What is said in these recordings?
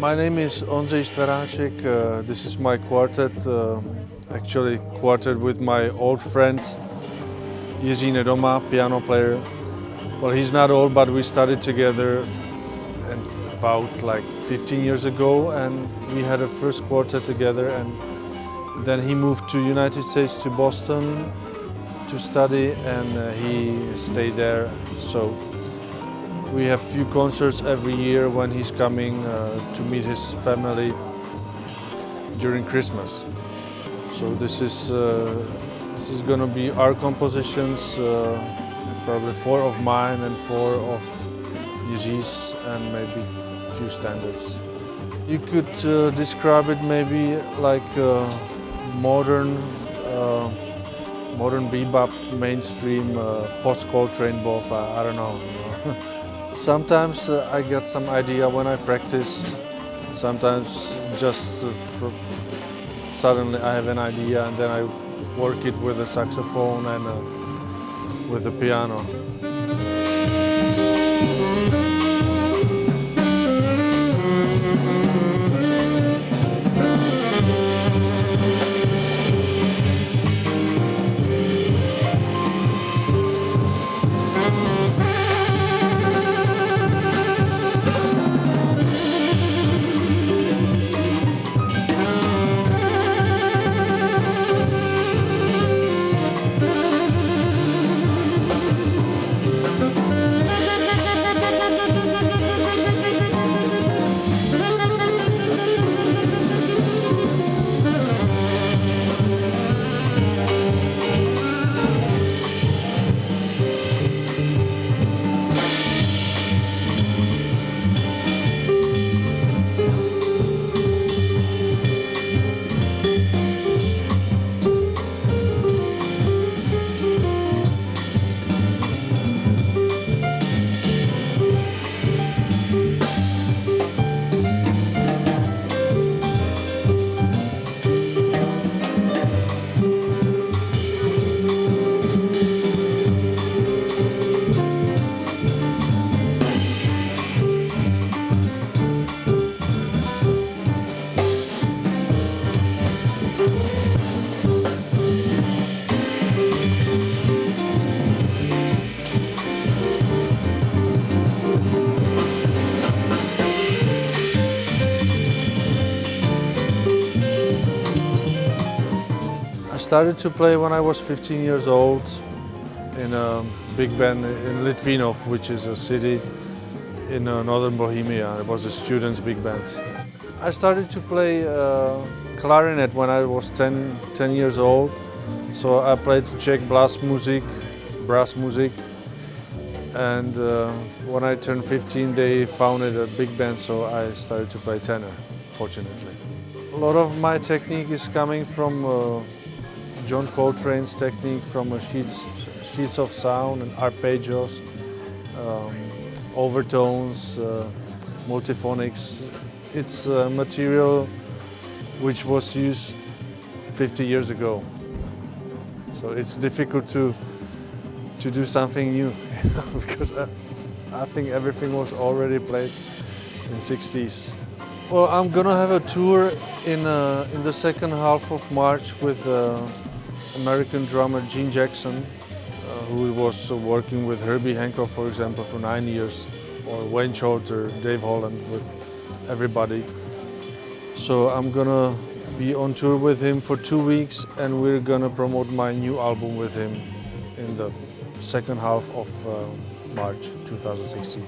My name is Ondřej Štveráček. This is my quartet, actually quartet with my old friend Jiří Nedoma, piano player. Well, he's not old, but we started together about like 15 years ago, and we had a first quartet together, and then he moved to United States, to Boston to study, and he stayed there. So we have few concerts every year when he's coming to meet his family during Christmas. So this is gonna be our compositions, probably 4 of mine and 4 of Jiří's, and maybe 2 standards. You could describe it maybe like modern bebop, mainstream, post-Coltrane bop. I don't know. Sometimes I get some idea when I practice. Sometimes just suddenly I have an idea, and then I work it with the saxophone and with the piano. I started to play when I was 15 years old in a big band in Litvinov, which is a city in northern Bohemia. It was a students' big band. I started to play clarinet when I was 10 years old. So I played Czech brass music. And when I turned 15, they founded a big band, so I started to play tenor, fortunately. A lot of my technique is coming from John Coltrane's technique, from sheets of sound and arpeggios, overtones, multiphonics. It's material which was used 50 years ago. So it's difficult to do something new because I think everything was already played in 60s. Well, I'm gonna have a tour in the second half of March with American drummer Gene Jackson, who was working with Herbie Hancock, for example, for 9 years, or Wayne Shorter, Dave Holland, with everybody. So I'm gonna be on tour with him for 2 weeks, and we're gonna promote my new album with him in the second half of March 2016.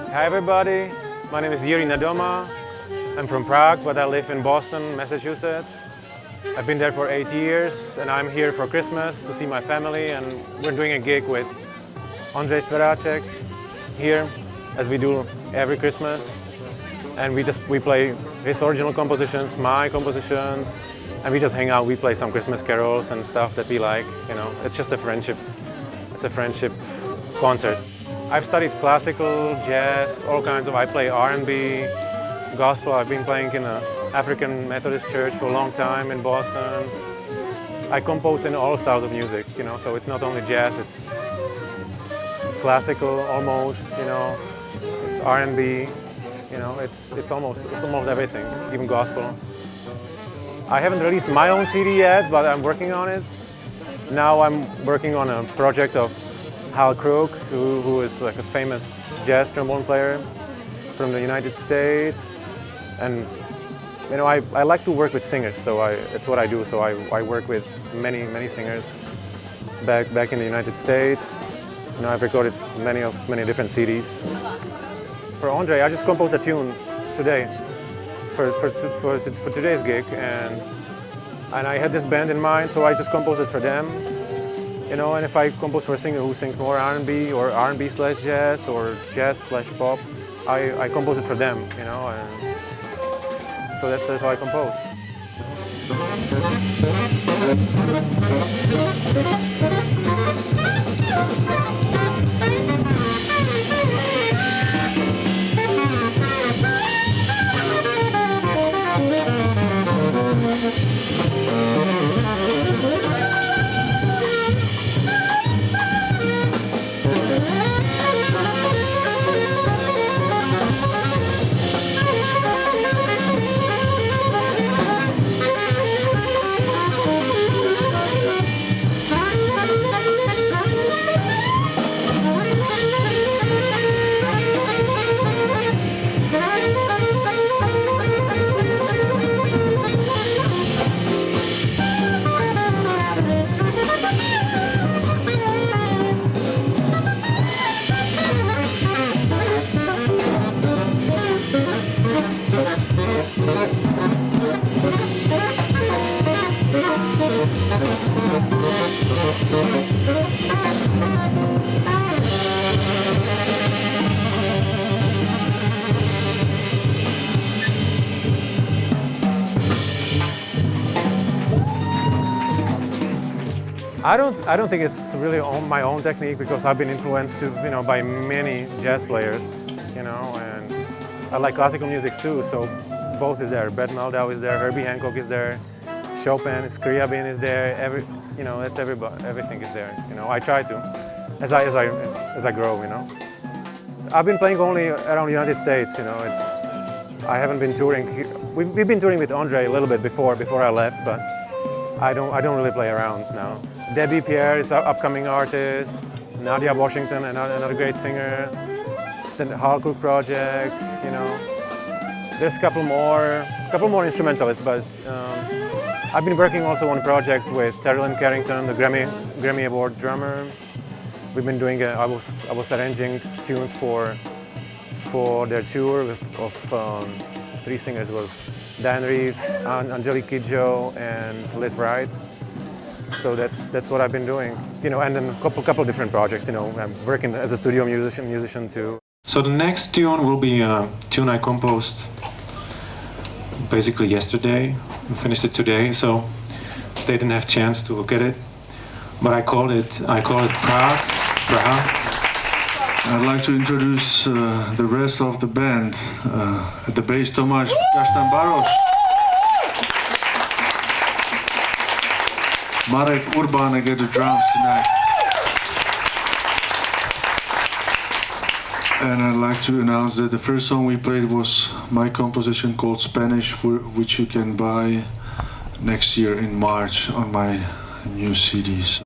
Hi everybody, my name is Jiří Nedoma. I'm from Prague, but I live in Boston, Massachusetts. I've been there for 8 years and I'm here for Christmas to see my family, and we're doing a gig with Ondřej Štveráček here, as we do every Christmas. And we play his original compositions, my compositions, and we just hang out, we play some Christmas carols and stuff that we like, you know. It's just a friendship. It's a friendship concert. I've studied classical, jazz, all kinds of, I play R&B, gospel. I've been playing in an African Methodist church for a long time in Boston. I compose in all styles of music, you know, so it's not only jazz, it's classical almost, you know, it's R&B, you know, it's almost everything, even gospel. I haven't released my own CD yet, but I'm working on it. Now I'm working on a project of Hal Crook, who is like a famous jazz trombone player from the United States. And you know, I like to work with singers, so it's what I do. So I work with many singers back in the United States. You know, I've recorded many different CDs. For Ondřej, I just composed a tune today for today's gig, and I had this band in mind, so I just composed it for them. You know, and if I compose for a singer who sings more R&B or R&B/jazz or jazz/pop, I compose it for them, you know, and so that's how I compose. I don't think it's really my own technique, because I've been influenced, you know, by many jazz players, you know, and I like classical music too. So both is there. Brett Meldau is there, Herbie Hancock is there, Chopin, Scriabin is there. You know, that's everybody. Everything is there. You know, I try to, as I grow. You know, I've been playing only around the United States. You know, I haven't been touring. We've been touring with Ondřej a little bit before I left, but I don't really play around now. Debbie Pierre is an upcoming artist. Nadia Washington, another great singer. The Hall Cook Project, you know. There's a couple more instrumentalists, but I've been working also on a project with Terry Lynn Carrington, the Grammy Award drummer. We've been doing. I was arranging tunes for their tour of 3 singers. It was Dan Reeves, Angelique Kidjo, and Liz Wright. So that's what I've been doing. You know, and then a couple different projects. You know, I'm working as a studio musician too. So the next tune will be a tune I composed basically yesterday. We finished it today, so they didn't have a chance to look at it. But I call it Prague. I'd like to introduce the rest of the band. At the bass, Tomáš, Kaštan, Baroš. Marek Urbánek at the drums tonight. And I'd like to announce that the first song we played was my composition called Spanish, which you can buy next year in March on my new CDs.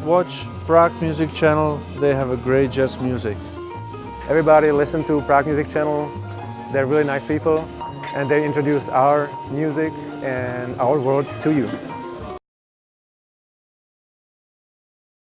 Watch Prague Music Channel, they have a great jazz music. Everybody listen to Prague Music Channel. They're really nice people, and they introduce our music and our world to you.